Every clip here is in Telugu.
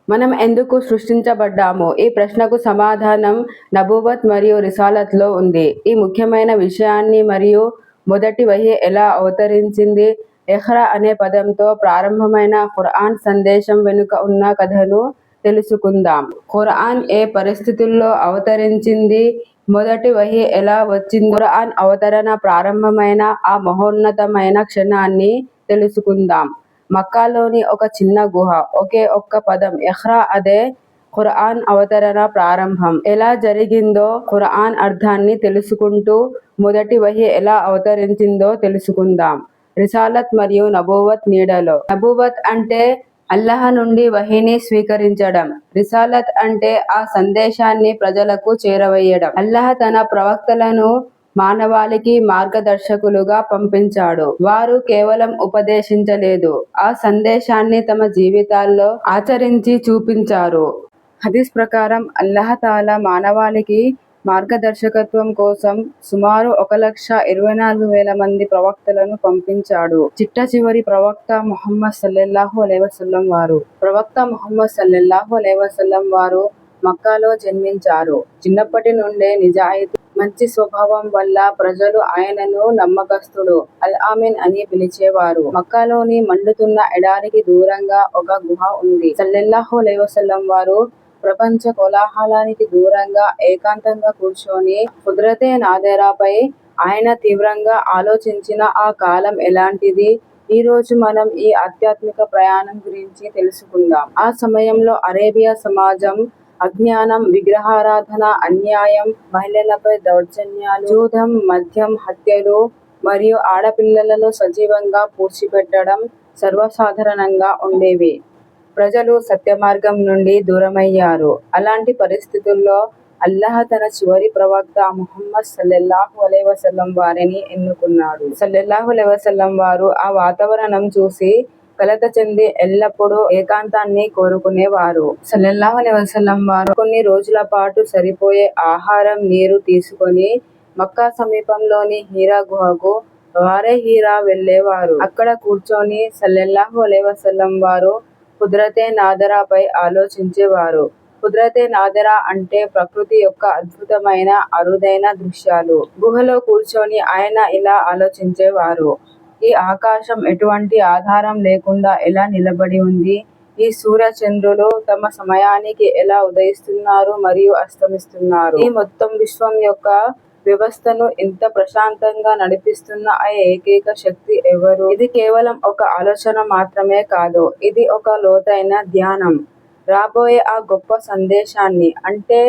మనం ఎందుకు సృష్టించబడ్డాము? ఈ ప్రశ్నకు సమాధానం నబూవత్ మరియు రిసాలత్‌లో ఉంది. ఈ ముఖ్యమైన విషయాన్ని మరియు మొదటి వహీ ఎలా అవతరించింది, ఇఖ్రా అనే పదంతో ప్రారంభమైన ఖురాన్ సందేశం వెనుక ఉన్న కథను తెలుసుకుందాం. ఖురాన్ ఏ పరిస్థితుల్లో అవతరించింది, మొదటి వహీ ఎలా వచ్చిందో, ఖురాన్ అవతరణ ప్రారంభమైన ఆ మహోన్నతమైన క్షణాన్ని తెలుసుకుందాం. మక్కాలోని ఒక చిన్న గుహ, ఒకే ఒక్క పదం ఇఖ్రా, అదే ఖురాన్ అవతరణ ప్రారంభం. ఎలా జరిగిందో, ఖురాన్ అర్థాన్ని తెలుసుకుంటూ మొదటి వహీ ఎలా అవతరించిందో తెలుసుకుందాం. రిసాలత్ మరియు నబూవత్ నీడలో. నబూవత్ అంటే అల్లాహ్ నుండి వహీని స్వీకరించడం. రిసాలత్ అంటే ఆ సందేశాన్ని ప్రజలకు చేరవేయడం. అల్లాహ్ తన ప్రవక్తలను మానవాళికి మార్గదర్శకులుగా పంపించాడు. వారు కేవలం ఉపదేశించలేదు, ఆ సందేశాన్ని తమ జీవితాల్లో ఆచరించి చూపించారు. హదీస్ ప్రకారం అల్లాహ్ తాలా మానవాళికి మార్గదర్శకత్వం కోసం సుమారు 1,24,000 మంది ప్రవక్తలను పంపించాడు. చిట్టచివరి ప్రవక్త ముహమ్మద్ సల్లల్లాహు అలైహి వసల్లం వారు. ప్రవక్త ముహమ్మద్ సల్లల్లాహు అలైహి వసల్లం వారు మక్కాలో జన్మించారు. చిన్నప్పటి నుండే నిజాయితీ, మంచి స్వభావం వల్ల ప్రజలు ఆయనను నమ్మకస్తుడు, అల్ అమీన్ అని పిలిచేవారు. మక్కాలోని మండుతున్న ఎడారికి దూరంగా ఒక గుహ ఉంది. సల్లల్లాహు అలైహి వసల్లం వారు ప్రపంచ కోలాహలానికి దూరంగా ఏకాంతంగా కూర్చొని కుదరతే నాదెరాపై ఆయన తీవ్రంగా ఆలోచించిన ఆ కాలం ఎలాంటిది? ఈ రోజు మనం ఈ ఆధ్యాత్మిక ప్రయాణం గురించి తెలుసుకుందాం. ఆ సమయంలో అరేబియా సమాజం అజ్ఞానం, విగ్రహారాధన, అన్యాయం, మహిళలపై దౌర్జన్యాలు, జూదం, మద్యం, హత్యలు మరియు ఆడపిల్లలను సజీవంగా పూడ్చిపెట్టడం సర్వసాధారణంగా ఉండేవి. ప్రజలు సత్యమార్గం నుండి దూరమయ్యారు. అలాంటి పరిస్థితుల్లో అల్లాహ్ తన చివరి ప్రవక్త ముహమ్మద్ సల్లల్లాహు అలైహి వసల్లం వారిని ఎన్నుకున్నాడు. సల్లల్లాహు అలైహి వసల్లం వారు ఆ వాతావరణం చూసి కలత చెంది ఎల్లప్పుడూ ఏకాంతాన్ని కోరుకునేవారు. సల్లల్లాహు అలైహి వసల్లం వారు కొన్ని రోజుల పాటు సరిపోయే ఆహారం, నీరు తీసుకొని మక్కా సమీపంలోని హీరా గుహకు, గారే హీరా వెళ్ళేవారు. అక్కడ కూర్చొని సల్లల్లాహు అలైహి వసల్లం వారు కుదరతే నాదరాపై ఆలోచించేవారు. కుదరతే నాదరా అంటే ప్రకృతి యొక్క అద్భుతమైన, అరుదైన దృశ్యాలు. గుహలో కూర్చొని ఆయన ఇలా ఆలోచించేవారు: ఈ ఆకాశం ఎటువంటి ఆధారం లేకుండా ఎలా నిలబడి ఉంది? ఈ సూర్య చంద్రులు తమ సమయానికి ఎలా ఉదయిస్తున్నారు మరియు అస్తమిస్తున్నారు? ఈ మొత్తం విశ్వం యొక్క వ్యవస్థను ఇంత ప్రశాంతంగా నడిపిస్తున్న ఆ ఏకైక శక్తి ఎవరు? ఇది కేవలం ఒక ఆలోచన మాత్రమే కాదు, ఇది ఒక లోతైన ధ్యానం. రాబోయే ఆ గొప్ప సందేశాన్ని, అంటే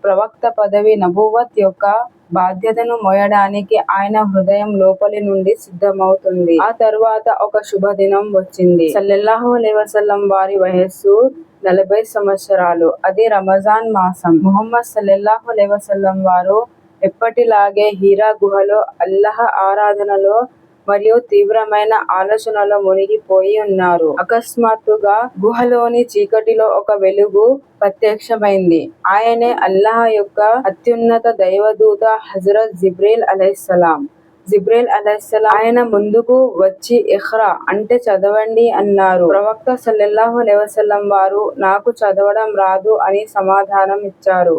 ప్రవక్త పదవి, నబూవత్ యొక్క బాధ్యతను మోయడానికి ఆయన హృదయం లోపలి నుండి సిద్ధమవుతుంది. ఆ తరువాత ఒక శుభదినం వచ్చింది. సల్లల్లాహు అలైహి వసల్లం వారి వయస్సు 40 సంవత్సరాలు. అది రమజాన్ మాసం. ముహమ్మద్ సల్లల్లాహు అలైహి వసల్లం వారు ఎప్పటిలాగే హీరా గుహలో అల్లాహ్ ఆరాధనలో మరియు తీవ్రమైన ఆలోచనలో మునిగిపోయి ఉన్నారు. అకస్మాత్తుగా గుహలోని చీకటిలో ఒక వెలుగు ప్రత్యక్షమైంది. ఆయనే అల్లాహ్ యొక్క అత్యున్నత దైవదూత హజరత్ జిబ్రీల్ అలైహిస్సలాం. జిబ్రీల్ అలైహిస్సలాం ఆయన ముందుకు వచ్చి ఇఖ్రా అంటే చదవండి అన్నారు. ప్రవక్త సల్లల్లాహు అలైహి వసల్లం వారు నాకు చదవడం రాదు అని సమాధానం ఇచ్చారు.